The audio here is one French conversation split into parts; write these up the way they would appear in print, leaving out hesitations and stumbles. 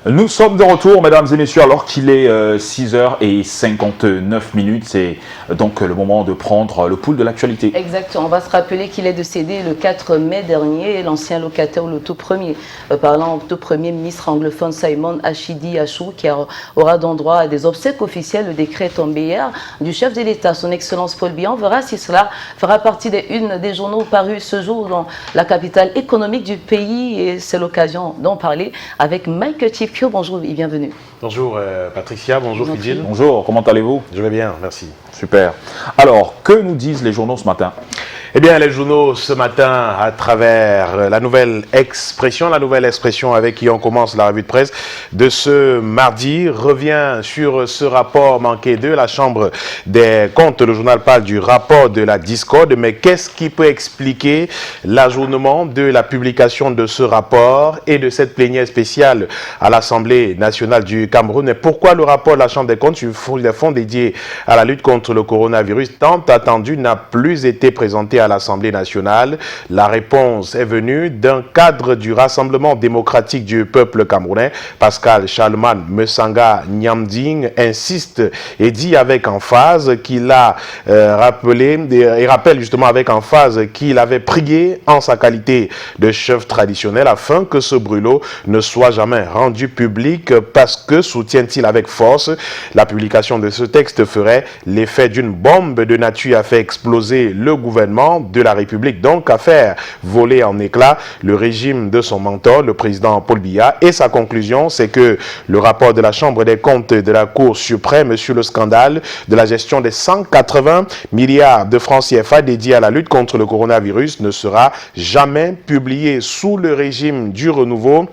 Nous sommes de retour, mesdames et messieurs, alors qu'il est 6h59. C'est donc le moment de prendre le pouls de l'actualité. Exactement. On va se rappeler qu'il est décédé le 4 mai dernier, l'ancien locataire, le tout premier, parlant au tout premier ministre anglophone Simon Achidi Achou, qui aura d'endroit à des obsèques officielles. Le décret est tombé hier du chef de l'État, son Excellence Paul Biya. On verra si cela fera partie des unes des journaux parus ce jour dans la capitale économique du pays. Et c'est l'occasion d'en parler avec Mike Chipkio. Bonjour et bienvenue. Bonjour Patricia, bonjour Fidjil. Bonjour, comment allez-vous? Je vais bien, merci. Super. Alors, que nous disent les journaux ce matin? Eh bien, les journaux ce matin, à travers la nouvelle expression avec qui on commence la revue de presse de ce mardi, revient sur ce rapport manqué de la Chambre des comptes. Le journal parle du rapport de la discorde, mais qu'est-ce qui peut expliquer l'ajournement de la publication de ce rapport et de cette plénière spéciale à l'Assemblée nationale du Cameroun? Et pourquoi le rapport de la Chambre des comptes sur les fonds dédiés à la lutte contre le coronavirus tant attendu n'a plus été présenté à l'Assemblée nationale? La réponse est venue d'un cadre du Rassemblement démocratique du peuple camerounais. Pascal Charlemagne Mesanga Nyamding insiste et dit avec emphase qu'il a rappelé et rappelle justement avec emphase qu'il avait prié en sa qualité de chef traditionnel afin que ce brûlot ne soit jamais rendu public parce que, soutient-il avec force, la publication de ce texte ferait l'effet d'une bombe de nature à faire exploser le gouvernement de la République, donc à faire voler en éclats le régime de son mentor, le président Paul Biya. Et sa conclusion, c'est que le rapport de la Chambre des comptes de la Cour suprême sur le scandale de la gestion des 180 milliards de francs CFA dédiés à la lutte contre le coronavirus ne sera jamais publié sous le régime du renouveau.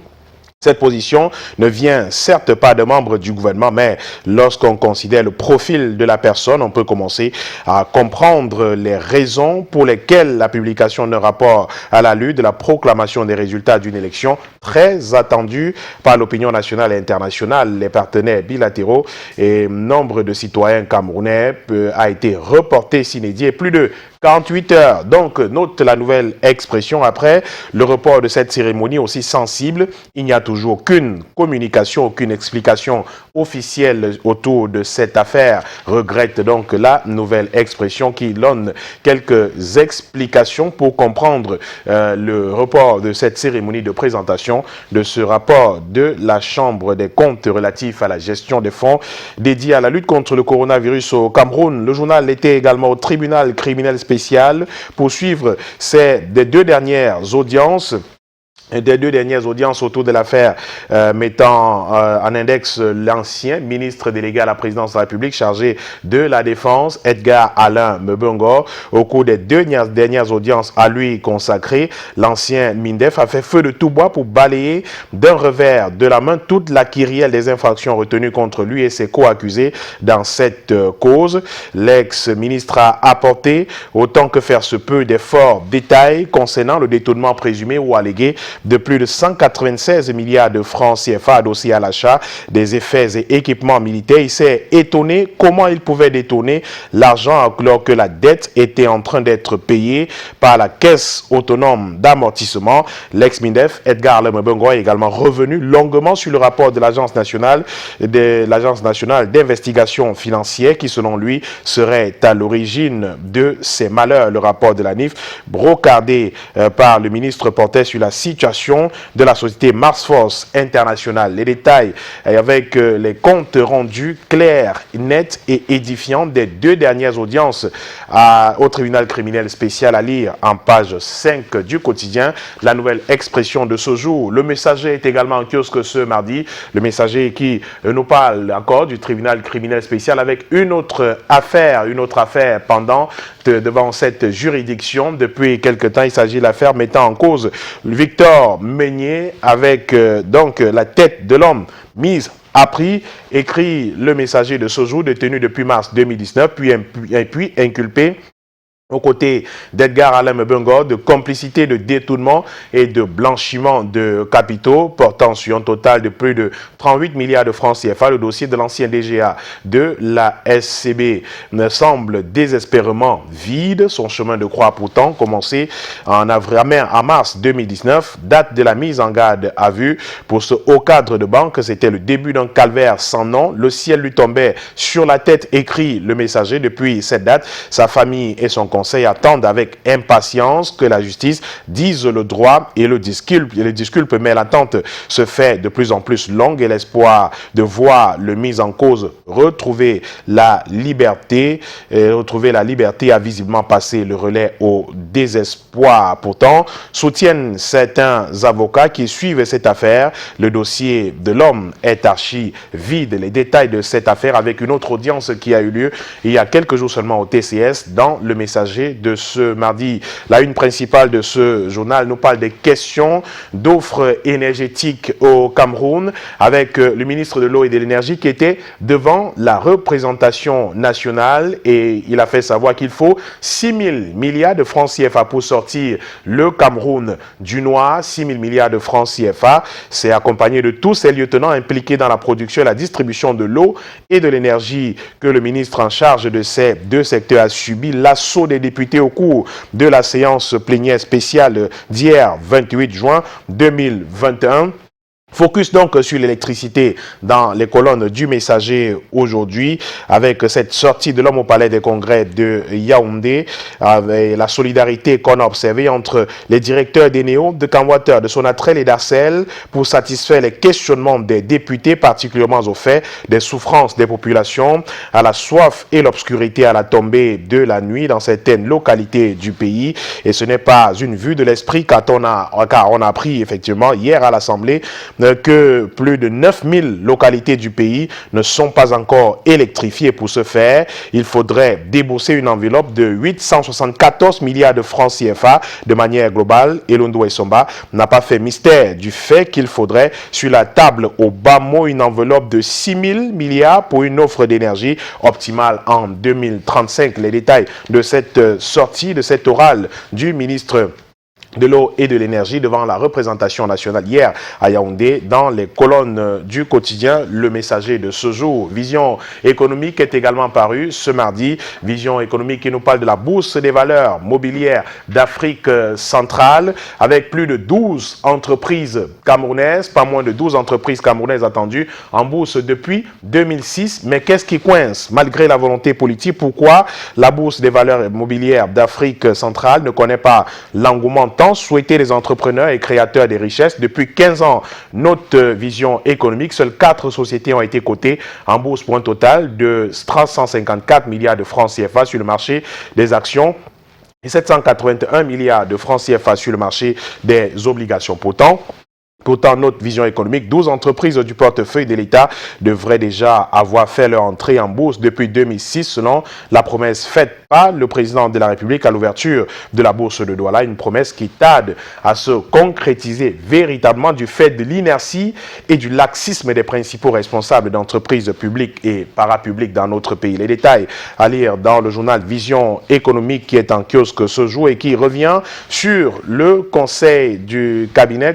Cette position ne vient certes pas de membres du gouvernement, mais lorsqu'on considère le profil de la personne, on peut commencer à comprendre les raisons pour lesquelles la publication d'un rapport à la lutte de la proclamation des résultats d'une élection très attendue par l'opinion nationale et internationale, les partenaires bilatéraux et nombre de citoyens camerounais a été reporté s'inédit et plus de 48 heures. Donc, note la nouvelle expression après le report de cette cérémonie aussi sensible. Il n'y a toujours aucune communication, aucune explication officielle autour de cette affaire. Regrette donc la nouvelle expression qui donne quelques explications pour comprendre le report de cette cérémonie de présentation de ce rapport de la Chambre des comptes relatif à la gestion des fonds dédiés à la lutte contre le coronavirus au Cameroun. Le journal était également au tribunal criminel spécial pour suivre des deux dernières audiences autour de l'affaire mettant en index l'ancien ministre délégué à la présidence de la République chargé de la défense, Edgar Alain Mebongo. Au cours des deux dernières audiences à lui consacrées, l'ancien MINDEF a fait feu de tout bois pour balayer d'un revers de la main toute la kyrielle des infractions retenues contre lui et ses co-accusés dans cette cause. L'ex-ministre a apporté, autant que faire se peut, des forts détails concernant le détournement présumé ou allégué de plus de 196 milliards de francs CFA adossés à l'achat des effets et équipements militaires. Il s'est étonné comment il pouvait détourner l'argent alors que la dette était en train d'être payée par la Caisse autonome d'amortissement. L'ex-MINDEF, Edgar Lemebongo, est également revenu longuement sur le rapport de l'Agence nationale d'investigation financière qui, selon lui, serait à l'origine de ces malheurs. Le rapport de la NIF, brocardé par le ministre, portait sur la situation de la société Mars Force International. Les détails avec les comptes rendus clairs, nets et édifiants des deux dernières audiences au tribunal criminel spécial à lire en page 5 du quotidien. La nouvelle expression de ce jour. Le Messager est également en kiosque ce mardi. Le Messager qui nous parle encore du tribunal criminel spécial avec une autre affaire pendant devant cette juridiction. Depuis quelque temps, il s'agit de l'affaire mettant en cause Victor Meignier avec donc la tête de l'homme mise à prix, écrit le Messager de ce jour, détenu depuis mars 2019, puis inculpé aux côtés d'Edgar Alain Bengo, de complicité de détournement et de blanchiment de capitaux, portant sur un total de plus de 38 milliards de francs CFA. Le dossier de l'ancien DGA de la SCB ne semble désespérément vide. Son chemin de croix a pourtant commencé en mars 2019, date de la mise en garde à vue. Pour ce haut cadre de banque, c'était le début d'un calvaire sans nom. Le ciel lui tombait sur la tête, écrit le messager. Depuis cette date, sa famille et son conseil attendent avec impatience que la justice dise le droit et le disculpe, mais l'attente se fait de plus en plus longue et l'espoir de voir le mis en cause retrouver la liberté a visiblement passé le relais au désespoir. Pourtant, soutiennent certains avocats qui suivent cette affaire, le dossier de l'homme est archi vide. Les détails de cette affaire avec une autre audience qui a eu lieu il y a quelques jours seulement au TCS dans le messager de ce mardi. La une principale de ce journal nous parle des questions d'offres énergétiques au Cameroun avec le ministre de l'eau et de l'énergie qui était devant la représentation nationale et il a fait savoir qu'il faut 6 000 milliards de francs CFA pour sortir le Cameroun du noir. 6 000 milliards de francs CFA. C'est accompagné de tous ces lieutenants impliqués dans la production et la distribution de l'eau et de l'énergie que le ministre en charge de ces deux secteurs a subi l'assaut des députés au cours de la séance plénière spéciale d'hier 28 juin 2021. Focus donc sur l'électricité dans les colonnes du messager aujourd'hui avec cette sortie de l'homme au palais des congrès de Yaoundé, avec la solidarité qu'on a observée entre les directeurs d'Eneo, de Camwater, de Sonatrel et d'Arcel pour satisfaire les questionnements des députés, particulièrement au fait des souffrances des populations, à la soif et l'obscurité à la tombée de la nuit dans certaines localités du pays. Et ce n'est pas une vue de l'esprit car on a appris effectivement hier à l'Assemblée que plus de 9000 localités du pays ne sont pas encore électrifiées. Pour ce faire, il faudrait débourser une enveloppe de 874 milliards de francs CFA de manière globale. Et Londo Essomba n'a pas fait mystère du fait qu'il faudrait sur la table au bas mot une enveloppe de 6 000 milliards pour une offre d'énergie optimale en 2035. Les détails de cette sortie, de cet oral du ministre de l'eau et de l'énergie devant la représentation nationale hier à Yaoundé dans les colonnes du quotidien Le Messager de ce jour. Vision économique est également parue ce mardi. Vision économique qui nous parle de la bourse des valeurs mobilières d'Afrique centrale avec plus de 12 entreprises camerounaises, pas moins de 12 entreprises camerounaises attendues en bourse depuis 2006. Mais qu'est-ce qui coince malgré la volonté politique? Pourquoi la bourse des valeurs mobilières d'Afrique centrale ne connaît pas l'engouement tant souhaité les entrepreneurs et créateurs des richesses? Depuis 15 ans, notre vision économique, seules 4 sociétés ont été cotées en bourse pour un total de 354 milliards de francs CFA sur le marché des actions et 781 milliards de francs CFA sur le marché des obligations. Pourtant, notre vision économique, 12 entreprises du portefeuille de l'État devraient déjà avoir fait leur entrée en bourse depuis 2006 selon la promesse faite par le président de la République à l'ouverture de la bourse de Douala, une promesse qui tarde à se concrétiser véritablement du fait de l'inertie et du laxisme des principaux responsables d'entreprises publiques et parapubliques dans notre pays. Les détails à lire dans le journal Vision économique qui est en kiosque ce jour et qui revient sur le conseil de cabinet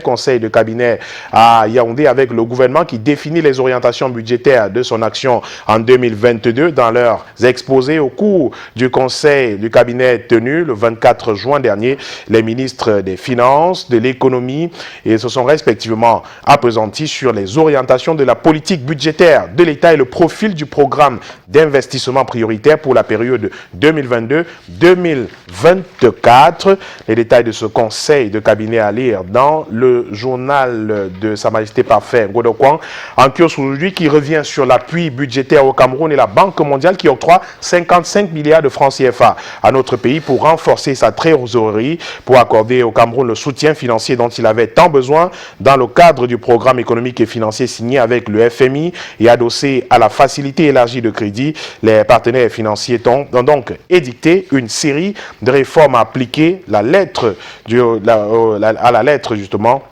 à Yaoundé avec le gouvernement qui définit les orientations budgétaires de son action en 2022 dans leurs exposés au cours du conseil du cabinet tenu le 24 juin dernier. Les ministres des Finances, de l'économie et se sont respectivement appesantis sur les orientations de la politique budgétaire de l'État et le profil du programme d'investissement prioritaire pour la période 2022-2024. Les détails de ce conseil de cabinet à lire dans le journal de Sa Majesté Parfait Ngodo Kwan en kiosque aujourd'hui qui revient sur l'appui budgétaire au Cameroun et la Banque mondiale qui octroie 55 milliards de francs CFA à notre pays pour renforcer sa trésorerie, pour accorder au Cameroun le soutien financier dont il avait tant besoin dans le cadre du programme économique et financier signé avec le FMI et adossé à la facilité élargie de crédit. Les partenaires financiers ont donc édicté une série de réformes à appliquer à la lettre justement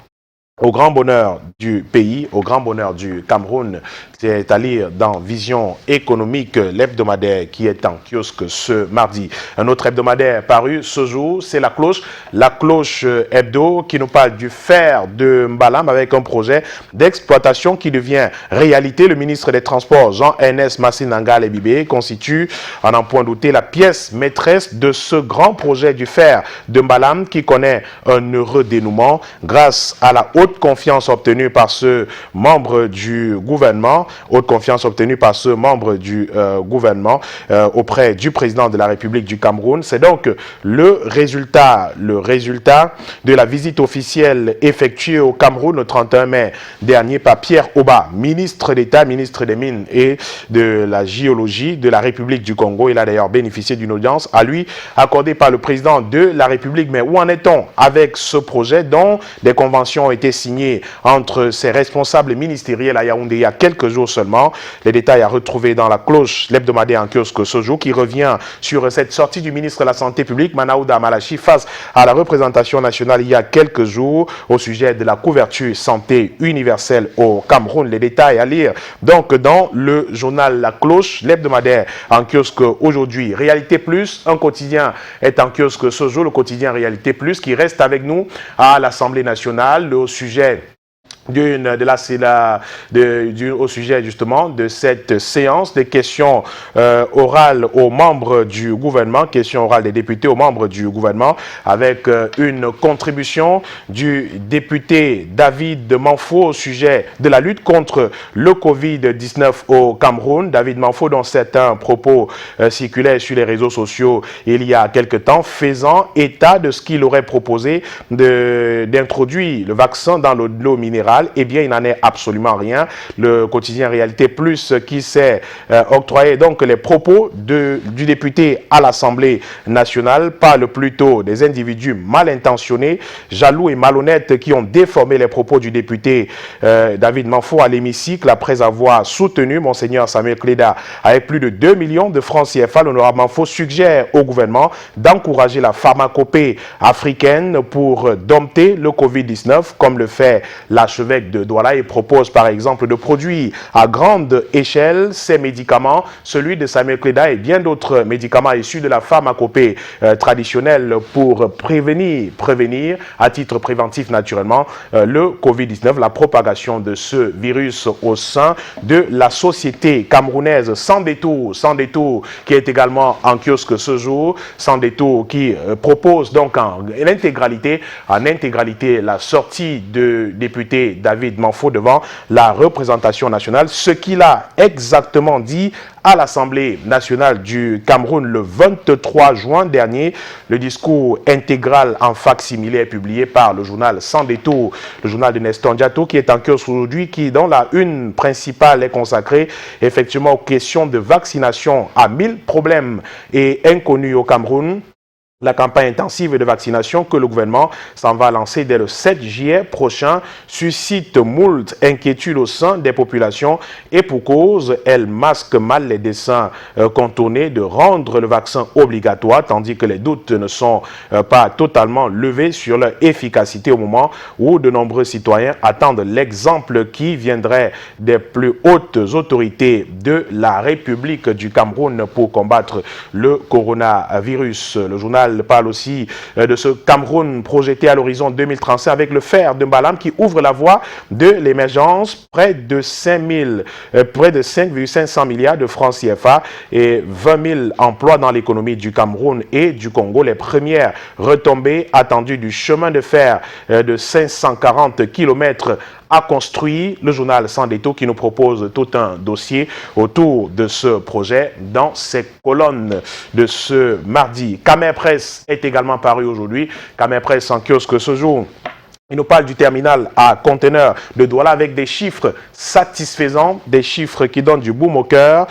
Au grand bonheur du pays, au grand bonheur du Cameroun, c'est à lire dans Vision économique, l'hebdomadaire qui est en kiosque ce mardi. Un autre hebdomadaire paru ce jour, c'est La Cloche hebdo qui nous parle du fer de Mbalam avec un projet d'exploitation qui devient réalité. Le ministre des Transports, Jean-Ernest Massinanga Lebibé, constitue, en un point douté, la pièce maîtresse de ce grand projet du fer de Mbalam qui connaît un heureux dénouement grâce à la haute confiance obtenue par ce membre du gouvernement, auprès du président de la République du Cameroun. C'est donc le résultat de la visite officielle effectuée au Cameroun le 31 mai dernier par Pierre Oba, ministre d'État, ministre des Mines et de la Géologie de la République du Congo. Il a d'ailleurs bénéficié d'une audience à lui accordée par le président de la République. Mais où en est-on avec ce projet dont des conventions ont été signées entre ses responsables ministériels à Yaoundé il y a quelques jours seulement? Les détails à retrouver dans La Cloche, l'hebdomadaire en kiosque ce jour, qui revient sur cette sortie du ministre de la Santé publique, Manaouda Malachi, face à la représentation nationale il y a quelques jours au sujet de la couverture santé universelle au Cameroun. Les détails à lire donc dans le journal La Cloche, l'hebdomadaire en kiosque aujourd'hui. Réalité Plus, un quotidien est en kiosque ce jour, le quotidien Réalité Plus qui reste avec nous à l'Assemblée nationale au sujet au sujet justement de cette séance des questions orales aux membres du gouvernement, questions orales des députés aux membres du gouvernement, avec une contribution du député David Manfo au sujet de la lutte contre le Covid-19 au Cameroun. David Manfo, dont certains propos circulaient sur les réseaux sociaux il y a quelque temps, faisant état de ce qu'il aurait proposé d'introduire le vaccin dans l'eau minérale. Eh bien, il n'en est absolument rien. Le quotidien Réalité Plus qui s'est octroyé donc les propos du député à l'Assemblée nationale parle plutôt des individus mal intentionnés, jaloux et malhonnêtes qui ont déformé les propos du député David Manfo à l'hémicycle après avoir soutenu Monseigneur Samuel Kleda avec plus de 2 millions de francs CFA. L'honorable Manfo suggère au gouvernement d'encourager la pharmacopée africaine pour dompter le Covid-19 comme le fait l'archevêque de Douala et propose par exemple de produire à grande échelle ces médicaments, celui de Samuel Kleda et bien d'autres médicaments issus de la pharmacopée traditionnelle pour prévenir à titre préventif naturellement le Covid-19, la propagation de ce virus au sein de la société camerounaise. Sans détour qui est également en kiosque ce jour, Sans détour qui propose donc en intégralité la sortie de député David Manfo devant la représentation nationale, ce qu'il a exactement dit à l'Assemblée nationale du Cameroun le 23 juin dernier. Le discours intégral en fac-similé est publié par le journal Sans détour, le journal de Nestor Ndiato qui est en kiosque aujourd'hui, dont la une principale est consacrée effectivement aux questions de vaccination à 1000 problèmes et inconnus au Cameroun. La campagne intensive de vaccination que le gouvernement s'en va lancer dès le 7 juillet prochain suscite moult inquiétudes au sein des populations et pour cause, elle masque mal les desseins contournés de rendre le vaccin obligatoire, tandis que les doutes ne sont pas totalement levés sur leur efficacité au moment où de nombreux citoyens attendent l'exemple qui viendrait des plus hautes autorités de la République du Cameroun pour combattre le coronavirus. Le journal parle aussi de ce Cameroun projeté à l'horizon 2035 avec le fer de Mbalam qui ouvre la voie de l'émergence, près de 5,500 milliards de francs CFA et 20 000 emplois dans l'économie du Cameroun et du Congo. Les premières retombées attendues du chemin de fer de 540 km à construire. Le journal Sans détour qui nous propose tout un dossier autour de ce projet dans ses colonnes de ce mardi. Camer Presse est également paru aujourd'hui. Camer Presse en kiosque ce jour. Il nous parle du terminal à conteneurs de Douala avec des chiffres satisfaisants, des chiffres qui donnent du baume au cœur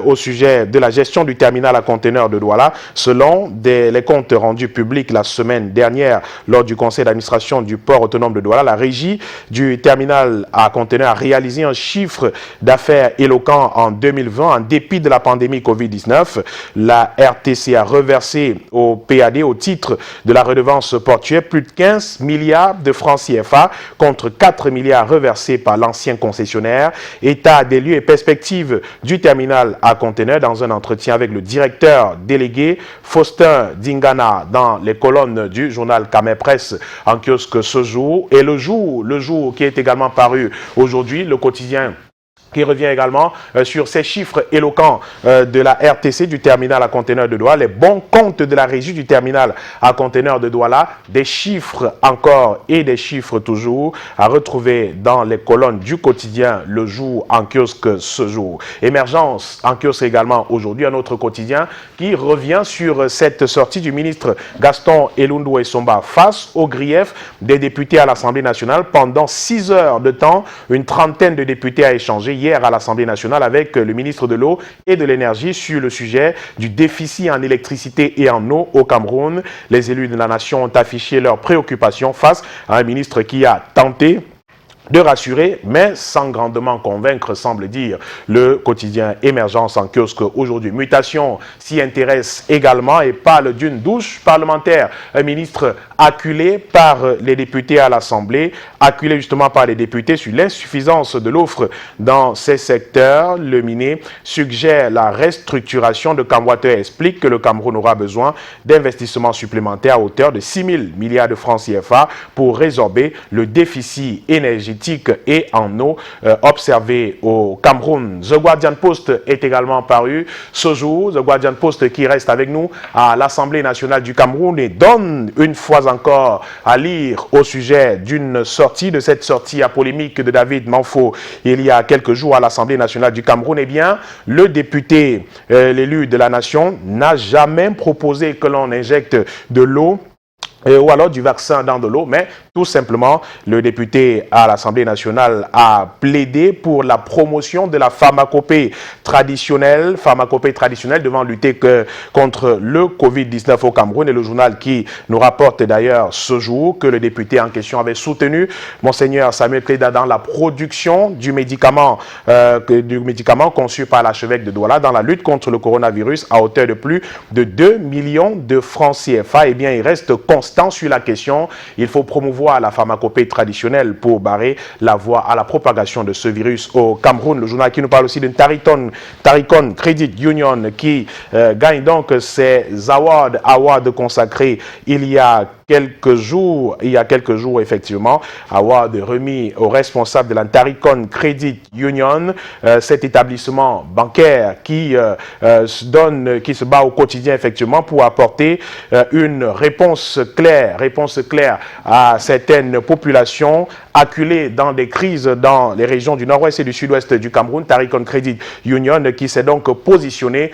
au sujet de la gestion du terminal à conteneurs de Douala. Selon les comptes rendus publics la semaine dernière lors du conseil d'administration du port autonome de Douala, la régie du terminal à conteneurs a réalisé un chiffre d'affaires éloquent en 2020 en dépit de la pandémie Covid-19. La RTC a reversé au PAD au titre de la redevance portuaire plus de 15 milliards de francs CFA contre 4 milliards reversés par l'ancien concessionnaire. État des lieux et perspectives du terminal à conteneurs dans un entretien avec le directeur délégué Faustin Dingana dans les colonnes du journal Camer Presse en kiosque ce jour. Et le jour qui est également paru aujourd'hui, le quotidien qui revient également sur ces chiffres éloquents de la RTC du terminal à conteneurs de Douala, les bons comptes de la régie du terminal à conteneurs de Douala, des chiffres encore et des chiffres toujours à retrouver dans les colonnes du quotidien Le Jour en kiosque ce jour. Émergence en kiosque également aujourd'hui, un autre quotidien qui revient sur cette sortie du ministre Gaston Elundou Essomba face aux griefs des députés à l'Assemblée nationale. Pendant 6 heures de temps, une trentaine de députés a échangé hier à l'Assemblée nationale avec le ministre de l'Eau et de l'Énergie sur le sujet du déficit en électricité et en eau au Cameroun. Les élus de la nation ont affiché leurs préoccupations face à un ministre qui a tenté de rassurer, mais sans grandement convaincre, semble dire le quotidien Émergence en kiosque aujourd'hui. Mutation s'y intéresse également et parle d'une douche parlementaire. Un ministre acculé par les députés à l'Assemblée, acculé justement par les députés sur l'insuffisance de l'offre dans ces secteurs. Le MINE suggère la restructuration de Camwater et explique que le Cameroun aura besoin d'investissements supplémentaires à hauteur de 6 000 milliards de francs CFA pour résorber le déficit énergétique et en eau observé au Cameroun. The Guardian Post est également paru ce jour. The Guardian Post qui reste avec nous à l'Assemblée nationale du Cameroun et donne une fois encore à lire au sujet d'une sortie, de cette sortie à polémique de David Manfo il y a quelques jours à l'Assemblée nationale du Cameroun. Eh bien, le député, l'élu de la nation, n'a jamais proposé que l'on injecte de l'eau ou alors du vaccin dans de l'eau, mais tout simplement, le député à l'Assemblée nationale a plaidé pour la promotion de la pharmacopée traditionnelle devant lutter contre le Covid-19 au Cameroun. Et le journal qui nous rapporte d'ailleurs ce jour que le député en question avait soutenu Monseigneur Samuel Kleda dans la production du médicament conçu par l'archevêque de Douala dans la lutte contre le coronavirus à hauteur de plus de 2 millions de francs CFA. Eh bien, il reste constant sur la question. Il faut promouvoir la pharmacopée traditionnelle pour barrer la voie à la propagation de ce virus au Cameroun. Le journal qui nous parle aussi d'une Taricon Credit Union qui gagne donc ses awards consacrés il y a quelques jours effectivement, award remis aux responsables de la Taricon Credit Union, cet établissement bancaire qui se bat au quotidien effectivement pour apporter une réponse claire à certaines populations acculées dans des crises dans les régions du nord-ouest et du sud-ouest du Cameroun. Taricon Credit Union qui s'est donc positionné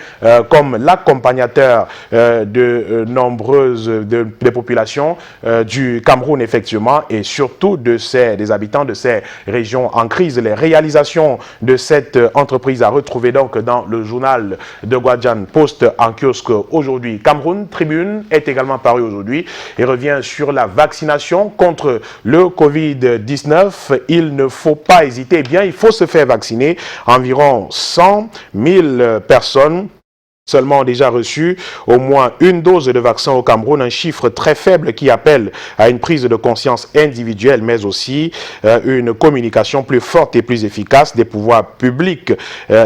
comme l'accompagnateur de nombreuses des populations du Cameroun effectivement et surtout des habitants de ces régions en crise. Les réalisations de cette entreprise à retrouver donc dans le journal de Guardian Post en kiosque aujourd'hui. Cameroun Tribune est également paru aujourd'hui et revient sur la vaccination contre le Covid-19. Il ne faut pas hésiter, eh bien il faut se faire vacciner. Environ 100 000 personnes seulement ont déjà reçu au moins une dose de vaccin au Cameroun, un chiffre très faible qui appelle à une prise de conscience individuelle, mais aussi une communication plus forte et plus efficace des pouvoirs publics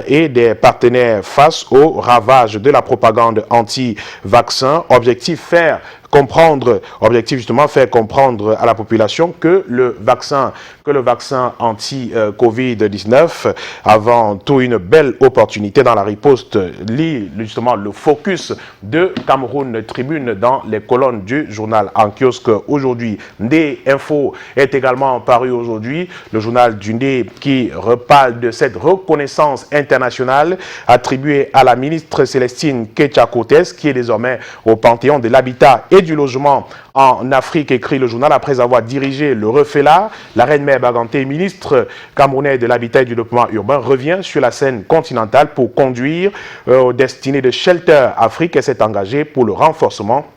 et des partenaires face aux ravages de la propagande anti-vaccin. Objectif justement faire comprendre à la population que le vaccin anti-Covid-19 avant tout une belle opportunité dans la riposte. Lit justement le focus de Cameroun Tribune dans les colonnes du journal en kiosque aujourd'hui. Ndé Info est également paru aujourd'hui, le journal du Ndé qui reparle de cette reconnaissance internationale attribuée à la ministre Célestine Ketcha-Cotes qui est désormais au Panthéon de l'habitat et du logement en Afrique, écrit le journal, après avoir dirigé le REFELA. La reine mère Baganté, ministre camerounais de l'habitat et du développement urbain, revient sur la scène continentale pour conduire aux destinées de Shelter Afrique et s'est engagée pour le renforcement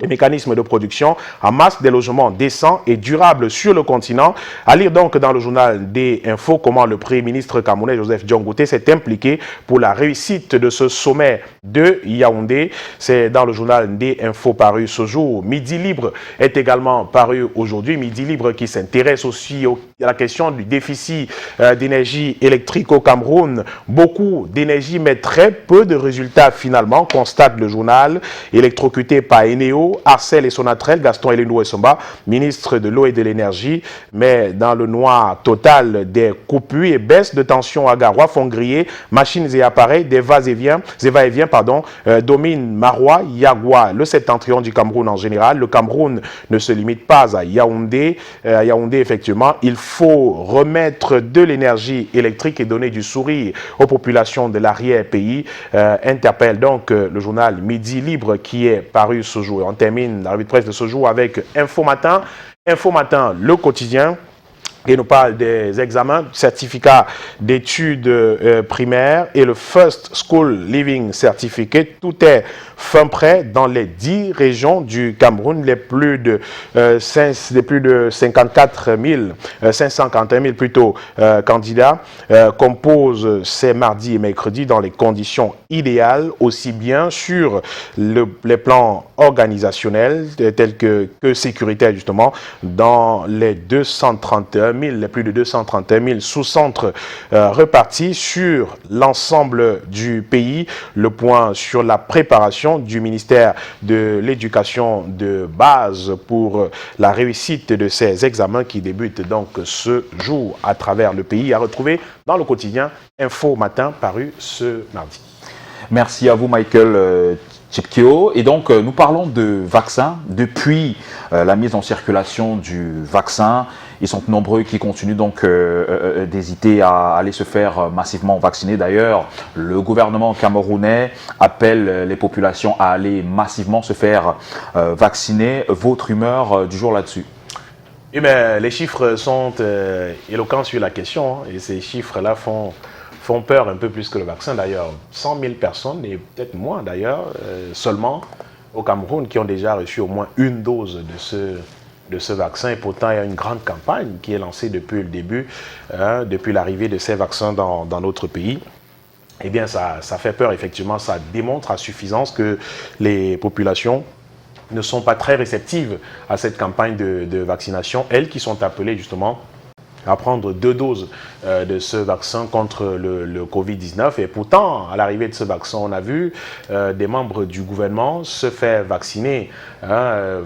les mécanismes de production en masse des logements décents et durables sur le continent. À lire donc dans le journal des Infos comment le Premier ministre camerounais Joseph Dion-Ngouté s'est impliqué pour la réussite de ce sommet de Yaoundé. C'est dans le journal des Infos paru ce jour. Midi Libre est également paru aujourd'hui. Midi Libre qui s'intéresse aussi à la question du déficit d'énergie électrique au Cameroun. Beaucoup d'énergie mais très peu de résultats finalement, constate le journal. Électrocuté par Eneo, Arcel et Sonatrel, Gaston Eleno Essomba, ministre de l'eau et de l'énergie, mais dans le noir total des coupures et baisse de tension à Garoua font griller machines et appareils des va-et-vient, domine Marois, Yagua, le septentrion du Cameroun en général. Le Cameroun ne se limite pas à Yaoundé. À Yaoundé, effectivement, il faut remettre de l'énergie électrique et donner du sourire aux populations de l'arrière-pays. Interpelle donc le journal Midi Libre qui est paru ce jour. Et on termine la revue de presse de ce jour avec Info Matin. Info Matin, le quotidien, qui nous parle des examens, certificats d'études primaires et le First School Living Certificate. Tout est fin prêt dans les 10 régions du Cameroun. Les plus de 54 541 000 plutôt candidats composent ces mardis et mercredis dans les conditions idéales, aussi bien sur les plans organisationnels tels que sécuritaires justement, dans les 231 000, les plus de 231 000 sous-centres repartis sur l'ensemble du pays. Le point sur la préparation du ministère de l'Éducation de base pour la réussite de ces examens qui débutent donc ce jour à travers le pays, à retrouver dans le quotidien Info Matin paru ce mardi. Merci à vous, Michael Chipkeo. Et donc, nous parlons de vaccins. Depuis la mise en circulation du vaccin, ils sont nombreux qui continuent donc d'hésiter à aller se faire massivement vacciner. D'ailleurs, le gouvernement camerounais appelle les populations à aller massivement se faire vacciner. Votre humeur du jour là-dessus? Oui, mais les chiffres sont éloquents sur la question, hein, et ces chiffres-là font peur un peu plus que le vaccin d'ailleurs. 100 000 personnes, et peut-être moins d'ailleurs, seulement au Cameroun qui ont déjà reçu au moins une dose de ce vaccin. Et pourtant, il y a une grande campagne qui est lancée depuis le début, depuis l'arrivée de ces vaccins dans notre pays. Eh bien, ça fait peur, effectivement. Ça démontre à suffisance que les populations ne sont pas très réceptives à cette campagne de vaccination. Elles qui sont appelées justement à prendre 2 doses de ce vaccin contre le Covid-19. Et pourtant, à l'arrivée de ce vaccin, on a vu des membres du gouvernement se faire vacciner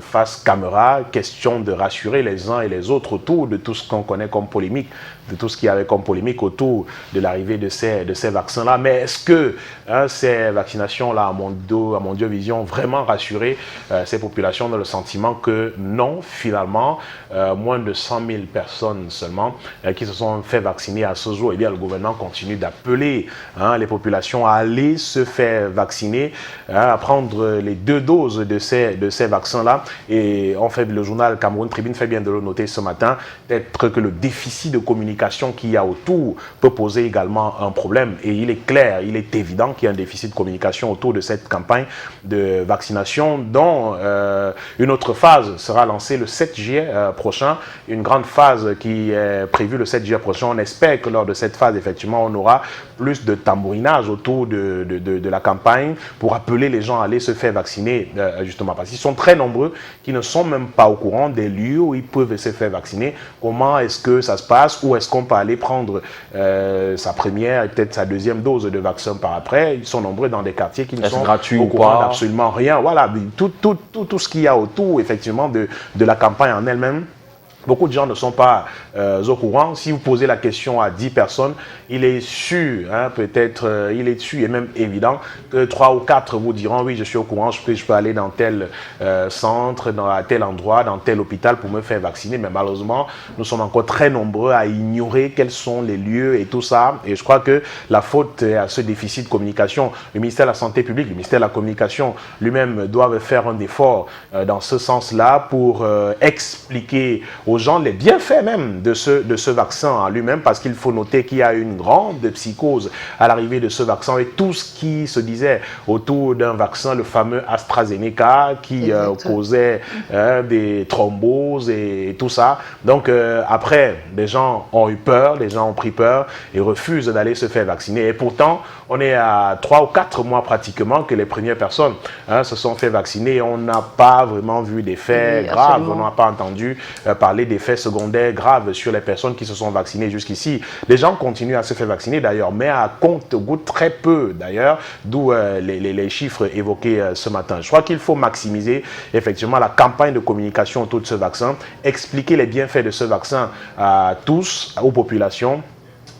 face caméra, question de rassurer les uns et les autres autour de tout ce qu'on connaît comme polémique, de tout ce qu'il y avait comme polémique autour de l'arrivée de ces vaccins-là. Mais est-ce que ces vaccinations-là à Mondiovision vraiment rassuré ces populations dans le sentiment que non, finalement, moins de 100 000 personnes seulement qui se sont fait vacciner à ce jour? Eh bien, le gouvernement continue d'appeler les populations à aller se faire vacciner, à prendre les 2 doses de ces vaccins-là. Et en fait, le journal Cameroun Tribune fait bien de le noter ce matin, peut-être que le déficit de communication qu'il y a autour peut poser également un problème. Et il est clair, il est évident qu'il y a un déficit de communication autour de cette campagne de vaccination dont une autre phase sera lancée le 7 juillet prochain. Une grande phase qui est prévue le 7 juillet prochain. On espère que lors de cette phase, effectivement, on aura plus de tambourinage autour de la campagne pour appeler les gens à aller se faire vacciner, justement, parce qu'ils sont très nombreux qui ne sont même pas au courant des lieux où ils peuvent se faire vacciner. Comment est-ce que ça se passe? Où est-ce qu'on peut aller prendre sa première et peut-être sa deuxième dose de vaccin par après? Ils sont nombreux dans des quartiers qui ne sont au courant d'absolument rien. Voilà, tout ce qu'il y a autour, effectivement, de la campagne en elle-même. Beaucoup de gens ne sont pas au courant. Si vous posez la question à 10 personnes, il est sûr, peut-être, il est sûr et même évident que 3 ou 4 vous diront oui, je suis au courant, je peux aller dans tel centre, à tel endroit, dans tel hôpital pour me faire vacciner. Mais malheureusement, nous sommes encore très nombreux à ignorer quels sont les lieux et tout ça. Et je crois que la faute est à ce déficit de communication. Le ministère de la Santé publique, le ministère de la Communication lui-même doivent faire un effort dans ce sens-là pour expliquer aux aux gens les bienfaits même de ce vaccin en lui-même, parce qu'il faut noter qu'il y a une grande psychose à l'arrivée de ce vaccin et tout ce qui se disait autour d'un vaccin, le fameux AstraZeneca, qui causait des thromboses et tout ça. Donc après, les gens ont eu peur, les gens ont pris peur et refusent d'aller se faire vacciner. Et pourtant, on est à 3 ou 4 mois pratiquement que les premières personnes se sont fait vacciner et on n'a pas vraiment vu d'effets graves, on n'a pas entendu parler d'effets secondaires graves sur les personnes qui se sont vaccinées jusqu'ici. Les gens continuent à se faire vacciner d'ailleurs, mais à compte-gouttes très peu d'ailleurs, d'où les chiffres évoqués ce matin. Je crois qu'il faut maximiser effectivement la campagne de communication autour de ce vaccin, expliquer les bienfaits de ce vaccin à tous, aux populations.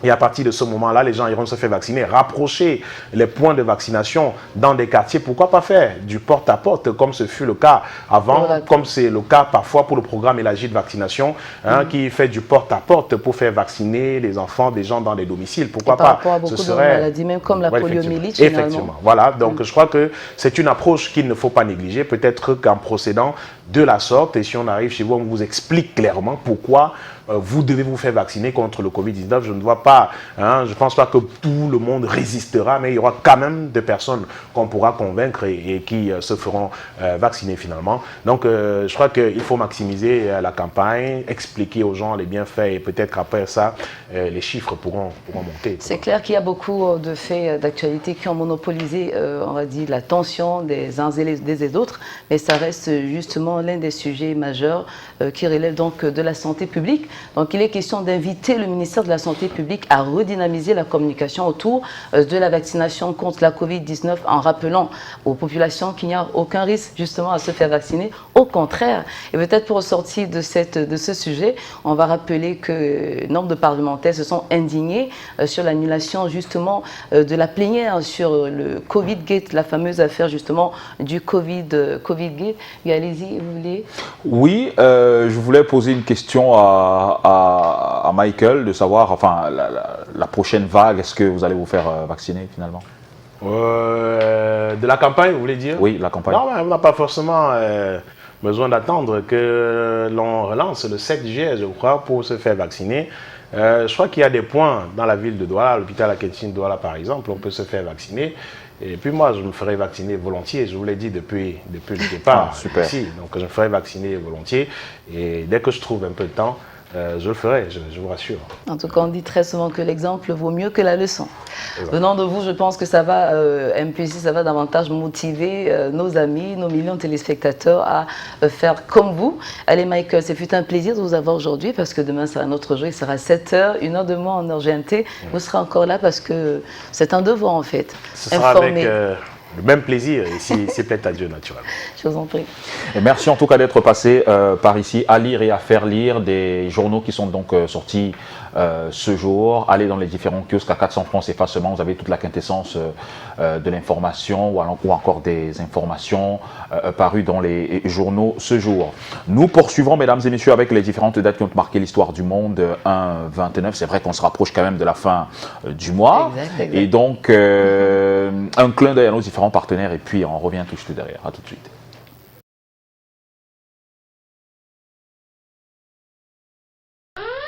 Et à partir de ce moment-là, les gens iront se faire vacciner, rapprocher les points de vaccination dans des quartiers. Pourquoi pas faire du porte-à-porte, comme ce fut le cas avant, comme c'est le cas parfois pour le programme élargi de vaccination, qui fait du porte-à-porte pour faire vacciner les enfants des gens dans les domiciles. Pourquoi pas? Par rapport à beaucoup de maladies, même comme la poliomyélite, effectivement. Voilà, donc je crois que c'est une approche qu'il ne faut pas négliger. Peut-être qu'en procédant de la sorte, et si on arrive chez vous, on vous explique clairement pourquoi vous devez vous faire vacciner contre le Covid-19. Je ne vois pas, je ne pense pas que tout le monde résistera, mais il y aura quand même des personnes qu'on pourra convaincre et qui se feront vacciner finalement. Donc, je crois qu'il faut maximiser la campagne, expliquer aux gens les bienfaits et peut-être qu'après ça, les chiffres pourront monter. C'est clair qu'il y a beaucoup de faits d'actualité qui ont monopolisé, on va dire, l'attention des uns et des autres, mais ça reste justement l'un des sujets majeurs qui relève donc de la santé publique. Donc il est question d'inviter le ministère de la Santé publique à redynamiser la communication autour de la vaccination contre la Covid-19 en rappelant aux populations qu'il n'y a aucun risque justement à se faire vacciner. Au contraire, et peut-être pour ressortir de ce sujet, on va rappeler que nombre de parlementaires se sont indignés sur l'annulation justement de la plénière sur le Covid-Gate, la fameuse affaire justement du Covid-Gate. Allez-y, vous voulez? Oui, je voulais poser une question à Michael, de savoir, enfin, la prochaine vague, est-ce que vous allez vous faire vacciner finalement? De la campagne, vous voulez dire? Oui, la campagne. Non, mais on n'a pas forcément besoin d'attendre que l'on relance le 7 juillet, je crois, pour se faire vacciner. Je crois qu'il y a des points dans la ville de Douala, à l'hôpital Akedin Douala par exemple, on peut se faire vacciner. Et puis moi, je me ferai vacciner volontiers, je vous l'ai dit depuis le départ. Super. Ici. Donc je me ferai vacciner volontiers et dès que je trouve un peu de temps, je le ferai, je vous rassure. En tout cas, on dit très souvent que l'exemple vaut mieux que la leçon. Venant de vous, je pense que ça va, MPC, ça va davantage motiver nos amis, nos millions de téléspectateurs à faire comme vous. Allez Michael, c'est fut un plaisir de vous avoir aujourd'hui parce que demain sera notre jour, il sera 7h, 1h de moins en heure GMT. Vous serez encore là parce que c'est un devoir en fait. Ce sera avec le même plaisir, s'il plaît à Dieu naturellement. Je vous en prie. Et merci en tout cas d'être passé par ici à lire et à faire lire des journaux qui sont donc sortis ce jour. Allez dans les différents kiosques à 400 francs CFA seulement, vous avez toute la quintessence de l'information ou encore des informations parues dans les journaux ce jour. Nous poursuivrons, mesdames et messieurs, avec les différentes dates qui ont marqué l'histoire du monde. 1-29, c'est vrai qu'on se rapproche quand même de la fin du mois. Exact. Et donc, un clin d'œil à nos différents partenaires et puis on revient tout de suite derrière. À tout de suite.